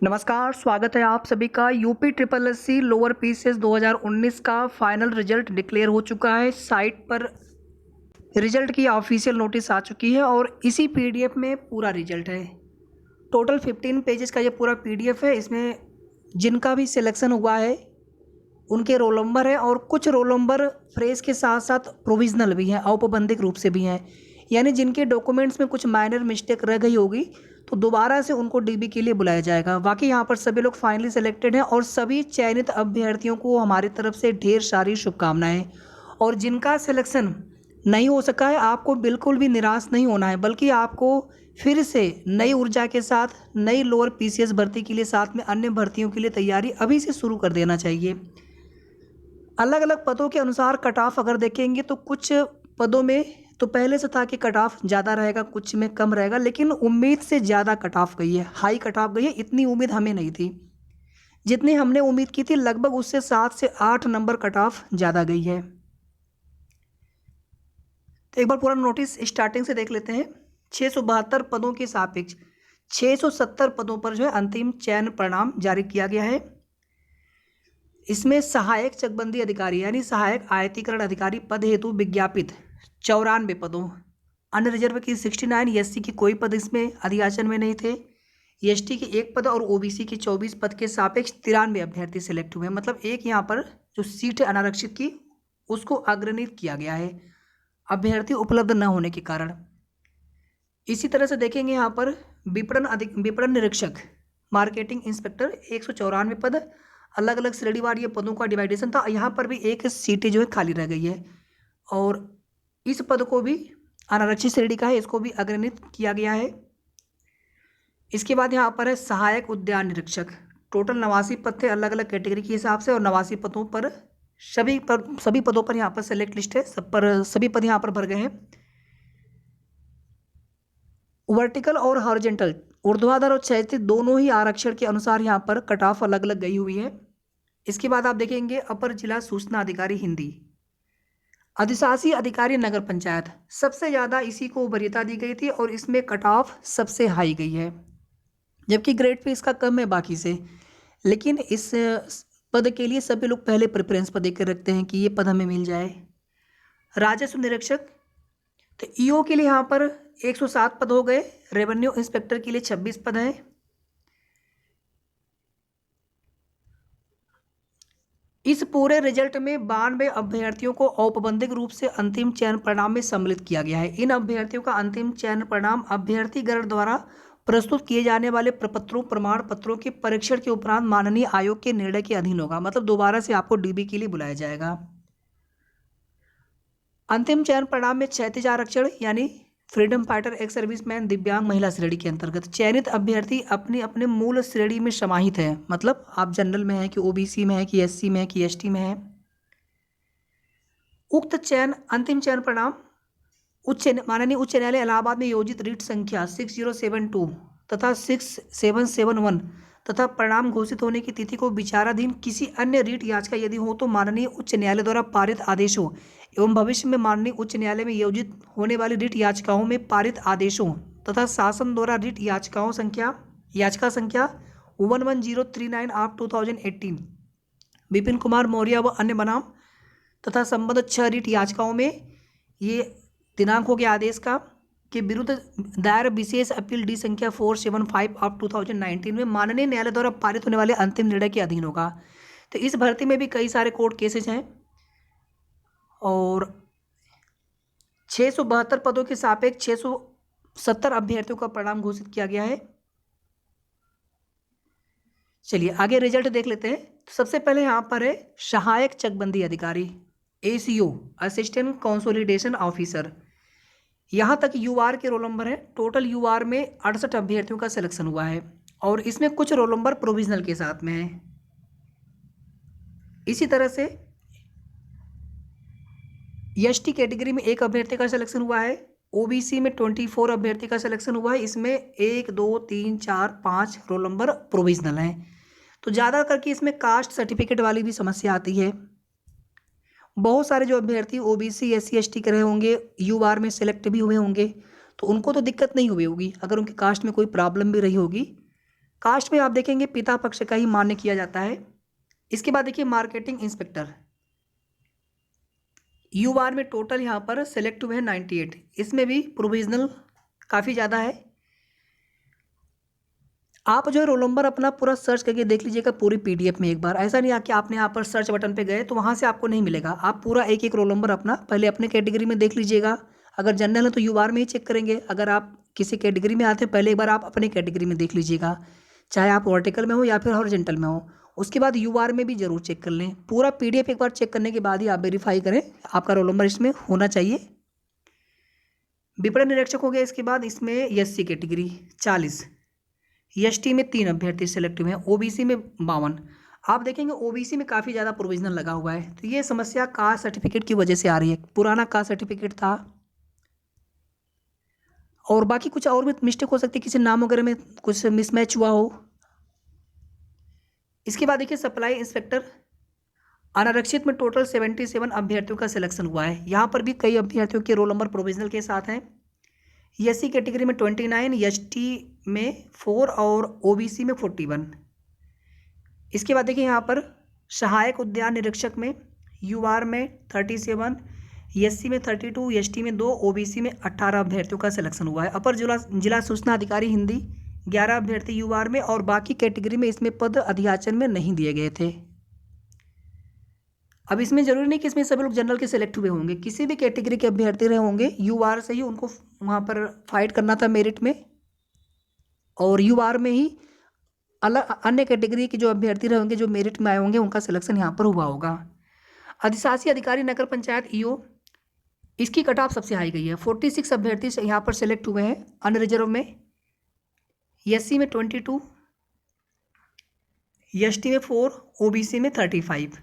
नमस्कार, स्वागत है आप सभी का। UP triple SC lower PCS 2019 का फाइनल रिजल्ट डिक्लेयर हो चुका है। साइट पर रिजल्ट की ऑफिशियल नोटिस आ चुकी है और इसी पीडीएफ में पूरा रिजल्ट है। टोटल 15 पेजेस का ये पूरा पीडीएफ है। इसमें जिनका भी सिलेक्शन हुआ है उनके रोल नंबर है और कुछ रोल नंबर फ्रेश के साथ साथ प्रोविजनल भी हैं, औपबंधिक रूप से भी हैं। यानी जिनके डॉक्यूमेंट्स में कुछ माइनर मिस्टेक रह गई होगी तो दोबारा से उनको डीबी के लिए बुलाया जाएगा। बाकी यहाँ पर सभी लोग फाइनली सिलेक्टेड हैं और सभी चयनित अभ्यर्थियों को हमारी तरफ से ढेर सारी शुभकामनाएं। और जिनका सिलेक्शन नहीं हो सका है, आपको बिल्कुल भी निराश नहीं होना है, बल्कि आपको फिर से नई ऊर्जा के साथ नई लोअर पीसीएस भर्ती के लिए, साथ में अन्य भर्तियों के लिए तैयारी अभी से शुरू कर देना चाहिए। अलग अलग पदों के अनुसार कट ऑफ अगर देखेंगे तो कुछ पदों में तो पहले से था कि कट ऑफ ज़्यादा रहेगा, कुछ में कम रहेगा, लेकिन उम्मीद से ज़्यादा कट ऑफ गई है, हाई कट ऑफ गई है। इतनी उम्मीद हमें नहीं थी, जितनी हमने उम्मीद की थी लगभग उससे 7 से 8 नंबर कट ऑफ ज़्यादा गई है। तो एक बार पूरा नोटिस स्टार्टिंग से देख लेते हैं। 672 पदों के सापेक्ष 670 पदों पर जो है अंतिम चयन परिणाम जारी किया गया है। इसमें सहायक चकबंदी अधिकारी यानी सहायक आयतीकरण अधिकारी पद हेतु विज्ञापित 94 पदों, अन्य रिजर्व की 69, एससी की कोई पद इसमें अधियाचन में नहीं थे, एसटी की 1 पद और ओबीसी की 24 पद के सापेक्ष 93 अभ्यर्थी सिलेक्ट हुए। मतलब एक यहाँ पर जो सीट है अनारक्षित की उसको अग्रणित किया गया है अभ्यर्थी उपलब्ध न होने के कारण। इसी तरह से देखेंगे यहाँ पर विपणन निरीक्षक, मार्केटिंग इंस्पेक्टर 194 पद, अलग अलग श्रेणीवार ये पदों का डिवाइडेशन था। यहाँ पर भी एक सीटें जो है खाली रह गई है और इस पद को भी अनारक्षित श्रेणी का है, इसको भी अग्रणित किया गया है। इसके बाद यहाँ पर है सहायक उद्यान निरीक्षक, टोटल 89 पद थे अलग अलग कैटेगरी के हिसाब से और 89 पदों पर सभी पदों पर यहाँ पर सेलेक्ट लिस्ट है, सब पर सभी पद यहाँ पर भर गए हैं। वर्टिकल और हॉरिजॉन्टल, ऊर्ध्वाधर और क्षैतिज दोनों ही आरक्षण के अनुसार यहाँ पर कट ऑफ अलग अलग गई हुई है। इसके बाद आप देखेंगे अपर जिला सूचना अधिकारी हिंदी, अधिशासी अधिकारी नगर पंचायत, सबसे ज़्यादा इसी को वरीयता दी गई थी और इसमें कट ऑफ सबसे हाई गई है, जबकि ग्रेड पे इसका कम है बाकी से। लेकिन इस पद के लिए सभी लोग पहले प्रेफरेंस पर देकर रखते हैं कि ये पद हमें मिल जाए। राजस्व निरीक्षक, तो ईओ के लिए यहाँ पर 107 पद हो गए, रेवेन्यू इंस्पेक्टर के लिए 26 पद हैं। इस पूरे रिजल्ट में 92 अभ्यर्थियों को औपबंधिक रूप से अंतिम चयन परिणाम में सम्मिलित किया गया है। इन अभ्यर्थियों का अंतिम चयन परिणाम अभ्यर्थीगण द्वारा प्रस्तुत किए जाने वाले प्रपत्रों प्रमाण पत्रों के परीक्षण के उपरांत माननीय आयोग के निर्णय के अधीन होगा। मतलब दोबारा से आपको डीबी के लिए बुलाया जाएगा। अंतिम चयन परिणाम में क्षैतिज आरक्षण यानी फ्रीडम फाइटर, एक्स सर्विसमैन, दिव्यांग महिला श्रेणी के अंतर्गत चयनित अभ्यर्थी अपने अपने मूल श्रेणी में समाहित है। मतलब आप जनरल में है कि ओबीसी में है कि एससी में है कि एसटी में है। उक्त चयन अंतिम चयन परिणाम माननीय उच्च न्यायालय इलाहाबाद में योजित रीट संख्या 6072 तथा 6771 तथा परिणाम घोषित होने की तिथि को विचाराधीन किसी अन्य रीट याचिका यदि हो तो माननीय उच्च न्यायालय द्वारा पारित आदेशों एवं भविष्य में माननीय उच्च न्यायालय में योजित होने वाली रीट याचिकाओं में पारित आदेशों तथा शासन द्वारा रीट याचिका संख्या 11039 ऑफ 2018 विपिन कुमार मौर्य व अन्य बनाम तथा संबंधित 6 रीट याचिकाओं में ये दिनांक हो गया आदेश का के विरुद्ध दायर विशेष अपील डी संख्या 475 ऑफ 2019 में माननीय न्यायालय द्वारा पारित होने वाले अंतिम निर्णय के अधीन होगा। तो इस भर्ती में भी कई सारे कोर्ट केसेज हैं और 672 पदों के सापेक्ष 670 अभ्यर्थियों का परिणाम घोषित किया गया है। चलिए आगे रिजल्ट देख लेते हैं। तो सबसे पहले यहाँ पर है सहायक चकबंदी अधिकारी, एसीओ, असिस्टेंट कंसोलिडेशन ऑफिसर। यहाँ तक यूआर के रोल नंबर है। टोटल यूआर में 68 अभ्यर्थियों का सिलेक्शन हुआ है और इसमें कुछ रोल नंबर प्रोविजनल के साथ में है। इसी तरह से एसटी कैटेगरी में 1 अभ्यर्थी का सिलेक्शन हुआ है, ओबीसी में 24 अभ्यर्थी का सिलेक्शन हुआ है। इसमें 1 2 3 4 5 रोल नंबर प्रोविजनल हैं। तो ज़्यादा करके इसमें कास्ट सर्टिफिकेट वाली भी समस्या आती है। बहुत सारे जो अभ्यर्थी ओबीसी एससी एसटी के रहे होंगे, यूआर में सिलेक्ट भी हुए होंगे, तो उनको तो दिक्कत नहीं हुई होगी। अगर उनके कास्ट में कोई प्रॉब्लम भी रही होगी कास्ट में आप देखेंगे पिता पक्ष का ही मान्य किया जाता है। इसके बाद देखिए मार्केटिंग इंस्पेक्टर, यूआर में टोटल यहाँ पर सेलेक्ट हुए हैं 98, इसमें भी प्रोविजनल काफ़ी ज़्यादा है। आप जो है रोल नंबर अपना पूरा सर्च करके देख लीजिएगा पूरी पीडीएफ में एक बार। ऐसा नहीं कि आपने यहाँ पर सर्च बटन पे गए तो वहाँ से आपको नहीं मिलेगा। आप पूरा एक एक रोल नंबर अपना पहले अपने कैटेगरी में देख लीजिएगा। अगर जनरल है तो यूआर में ही चेक करेंगे। अगर आप किसी कैटेगरी में आते हैं पहले एक बार आप अपने कैटेगरी में देख लीजिएगा, चाहे आप वर्टिकल में हो या फिर हॉरिजॉन्टल में हो। उसके बाद यूआर में भी जरूर चेक कर लें। पूरा पीडीएफ एक बार चेक करने के बाद ही आप वेरीफाई करें आपका रोल नंबर इसमें होना चाहिए। विपणन निरीक्षक हो गया। इसके बाद इसमें एससी कैटेगरी 40, एसटी में 3 अभ्यर्थी सेलेक्ट हुए हैं, ओबीसी में 52। आप देखेंगे ओबीसी में काफ़ी ज़्यादा प्रोविजनल लगा हुआ है, तो ये समस्या कास्ट सर्टिफिकेट की वजह से आ रही है। पुराना कास्ट सर्टिफिकेट था और बाकी कुछ और भी मिस्टेक हो सकती है, किसी नाम वगैरह में कुछ मिसमैच हुआ हो। इसके बाद देखिए सप्लाई इंस्पेक्टर, अनारक्षित में टोटल 77 अभ्यर्थियों का सिलेक्शन हुआ है। यहाँ पर भी कई अभ्यर्थियों के रोल नंबर प्रोविजनल के साथ हैं। एससी कैटेगरी में 29, एसटी में 4 और ओबीसी में 41। इसके बाद देखिए यहाँ पर सहायक उद्यान निरीक्षक में यूआर में 37, एससी में 32, एसटी में 2, ओबीसी में 18 अभ्यर्थियों का सिलेक्शन हुआ है। अपर जिला सूचना अधिकारी हिंदी 11 अभ्यर्थी यूआर में, और बाकी कैटेगरी में इसमें पद अध्याचन में नहीं दिए गए थे। अब इसमें जरूरी नहीं कि इसमें सभी लोग जनरल के सिलेक्ट हुए होंगे, किसी भी कैटेगरी के अभ्यर्थी रहे होंगे, यूआर से ही उनको वहाँ पर फाइट करना था मेरिट में, और यूआर में ही अलग अन्य कैटेगरी के जो अभ्यर्थी रहे होंगे जो मेरिट में आए होंगे उनका सिलेक्शन यहाँ पर हुआ होगा। अधिशासी अधिकारी नगर पंचायत ईओ, इसकी कट ऑफ सबसे हाई गई है। 46 अभ्यर्थी यहाँ पर सिलेक्ट हुए हैं अनरिजर्व में, एससी में 22, एसटी में 4, ओबीसी में 35।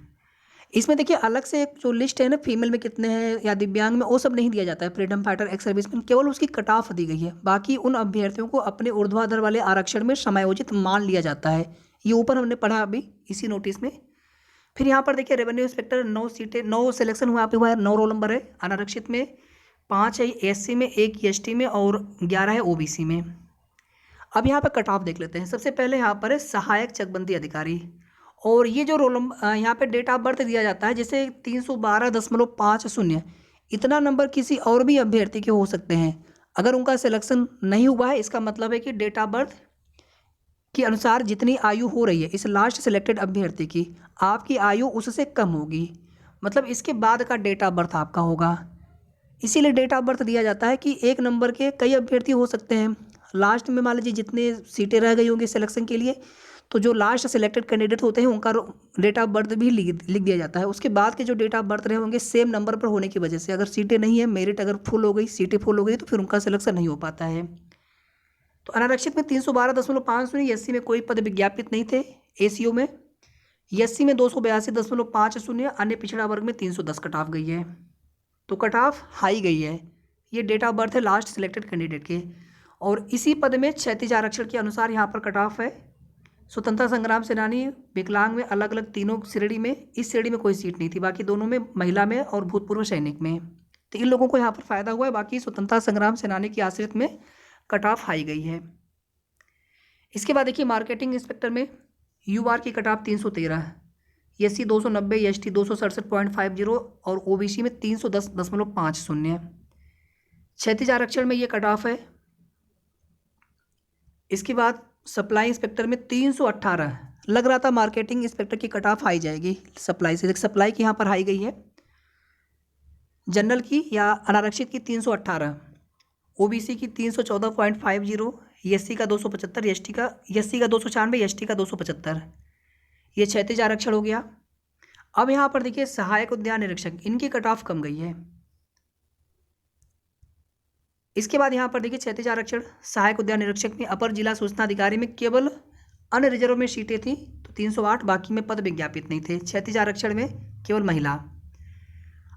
इसमें देखिए अलग से एक जो लिस्ट है ना, फीमेल में कितने हैं या दिव्यांग में, वो सब नहीं दिया जाता है। फ्रीडम फाइटर, एक्स सर्विसमैन, केवल उसकी कट ऑफ दी गई है। बाकी उन अभ्यर्थियों को अपने ऊर्ध्वाधर वाले आरक्षण में समायोजित मान लिया जाता है। ये ऊपर हमने पढ़ा अभी इसी नोटिस में। फिर यहाँ पर देखिए रेवेन्यू इंस्पेक्टर 9 सीटें, 9 सिलेक्शन हुआ, हुआ है, 9 रोल नंबर है। अनारक्षित में 5 है एससी में, 1 एसटी में और 11 है ओबीसी में। अब यहाँ पर कट ऑफ देख लेते हैं। सबसे पहले यहाँ पर है सहायक चकबंदी अधिकारी, और ये जो रोल नंबर यहाँ पे डेट ऑफ बर्थ दिया जाता है, जैसे 312.50, इतना नंबर किसी और भी अभ्यर्थी के हो सकते हैं। अगर उनका सिलेक्शन नहीं हुआ है, इसका मतलब है कि डेट ऑफ बर्थ के अनुसार जितनी आयु हो रही है इस लास्ट सिलेक्टेड अभ्यर्थी की, आपकी आयु उससे कम होगी, मतलब इसके बाद का डेट ऑफ बर्थ आपका होगा। इसीलिए डेट ऑफ बर्थ दिया जाता है कि एक नंबर के कई अभ्यर्थी हो सकते हैं। लास्ट में मान लीजिए जितने सीटें रह गई होंगी सिलेक्शन के लिए, तो जो लास्ट सिलेक्टेड कैंडिडेट होते हैं उनका डेट ऑफ बर्थ भी लिख दिया जाता है। उसके बाद के जो डेट ऑफ बर्थ रहे होंगे सेम नंबर पर होने की वजह से, अगर सीटें नहीं है, मेरिट अगर फुल हो गई, सीटें फुल हो गई, तो फिर उनका सिलेक्शन नहीं हो पाता है। तो अनारक्षित में 312.50, एससी में कोई पद विज्ञापित नहीं थे एसीओ में, एससी में 282.50, अन्य पिछड़ा वर्ग में 310 कट ऑफ गई है। तो कट ऑफ हाई गई है। ये डेट ऑफ बर्थ है लास्ट सिलेक्टेड कैंडिडेट के, और इसी पद में क्षैतिज आरक्षण के अनुसार यहाँ पर कट ऑफ है। स्वतंत्रता संग्राम सेनानी, विकलांग में अलग अलग तीनों श्रेणी में, इस श्रेणी में कोई सीट नहीं थी, बाकी दोनों में, महिला में और भूतपूर्व सैनिक में, तो इन लोगों को यहाँ पर फायदा हुआ है। बाकी स्वतंत्रता संग्राम सेनानी की आश्रित में कट ऑफ हाई गई है। इसके बाद देखिए मार्केटिंग इंस्पेक्टर में यूआर की कट ऑफ 313, एससी 290, एसटी 267.50 और ओबीसी में 310.50। क्षैतिज आरक्षण में ये कट ऑफ है। इसके बाद सप्लाई इंस्पेक्टर में 318, लग रहा था मार्केटिंग इंस्पेक्टर की कट ऑफ हाई जाएगी सप्लाई से, सप्लाई की यहाँ पर हाई गई है। जनरल की या अनारक्षित की 318, ओबीसी की 314.50, एससी का 275, एससी का 296, एसटी का 275। ये क्षैतिज आरक्षण हो गया। अब यहाँ पर देखिए सहायक उद्यान निरीक्षक, इनकी कट ऑफ कम गई है। इसके बाद यहाँ पर देखिए क्षैतिज आरक्षण सहायक उद्यान निरीक्षक में अपर जिला सूचना अधिकारी में केवल अनरिजर्व में सीटें थी, तो 308, बाकी में पद विज्ञापित नहीं थे। क्षैतिज आरक्षण में केवल महिला।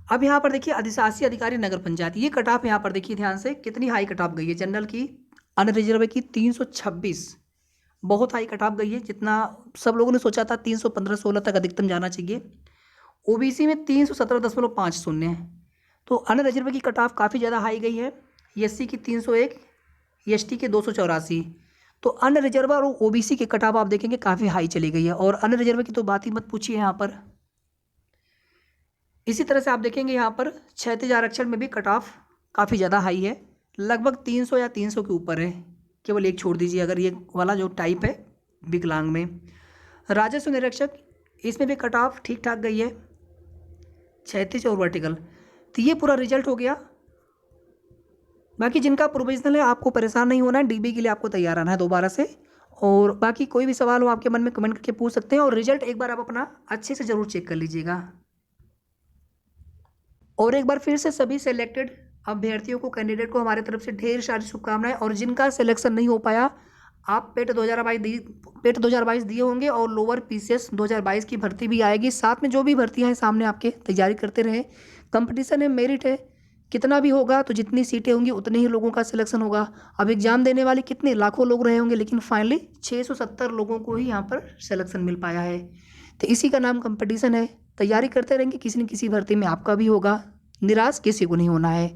अब यहाँ पर देखिए अधिशासी अधिकारी नगर पंचायत, ये कट ऑफ यहाँ पर देखिए ध्यान से कितनी हाई कट ऑफ गई है। जनरल की, अनरिजर्व की 326, बहुत हाई कट ऑफ गई है, जितना सब लोगों ने सोचा था 315-16 तक अधिकतम जाना चाहिए। ओबीसी में 317.50, तो अनरिजर्व की कट ऑफ काफ़ी ज़्यादा हाई गई है। एससी की 301, एसटी के 284, तो अनरिजर्व और ओबीसी के कट ऑफ आप देखेंगे काफ़ी हाई चली गई है, और अनरिजर्व की तो बात ही मत पूछिए यहाँ पर। इसी तरह से आप देखेंगे यहाँ पर क्षैतिज आरक्षण में भी कट ऑफ काफ़ी ज़्यादा हाई है, लगभग 300 या 300 के ऊपर है। केवल एक छोड़ दीजिए अगर ये वाला जो टाइप है विकलांग में। राजस्व निरीक्षक, इसमें भी कट ऑफ ठीक ठाक गई है, क्षैतिज और वर्टिकल। तो ये पूरा रिजल्ट हो गया। बाकी जिनका प्रोविजनल है आपको परेशान नहीं होना है, डीबी के लिए आपको तैयार आना है दोबारा से। और बाकी कोई भी सवाल हो आपके मन में कमेंट करके पूछ सकते हैं, और रिजल्ट एक बार आप अपना अच्छे से ज़रूर चेक कर लीजिएगा। और एक बार फिर से सभी सेलेक्टेड अभ्यर्थियों को, कैंडिडेट को हमारे तरफ से ढेर सारी शुभकामनाएं। और जिनका सिलेक्शन नहीं हो पाया, आप पेट 2022 दिए होंगे, और लोअर पीसीएस 2022 की भर्ती भी आएगी। साथ में जो भी भर्तियां हैं सामने आपके, तैयारी करते रहें। कंपटीशन है, मेरिट है, कितना भी होगा तो जितनी सीटें होंगी उतने ही लोगों का सिलेक्शन होगा। अब एग्जाम देने वाले कितने लाखों लोग रहे होंगे, लेकिन फाइनली 670 लोगों को ही यहाँ पर सिलेक्शन मिल पाया है। तो इसी का नाम कंपटीशन है। तैयारी करते रहेंगे, किसी न किसी भर्ती में आपका भी होगा, निराश किसी को नहीं होना है।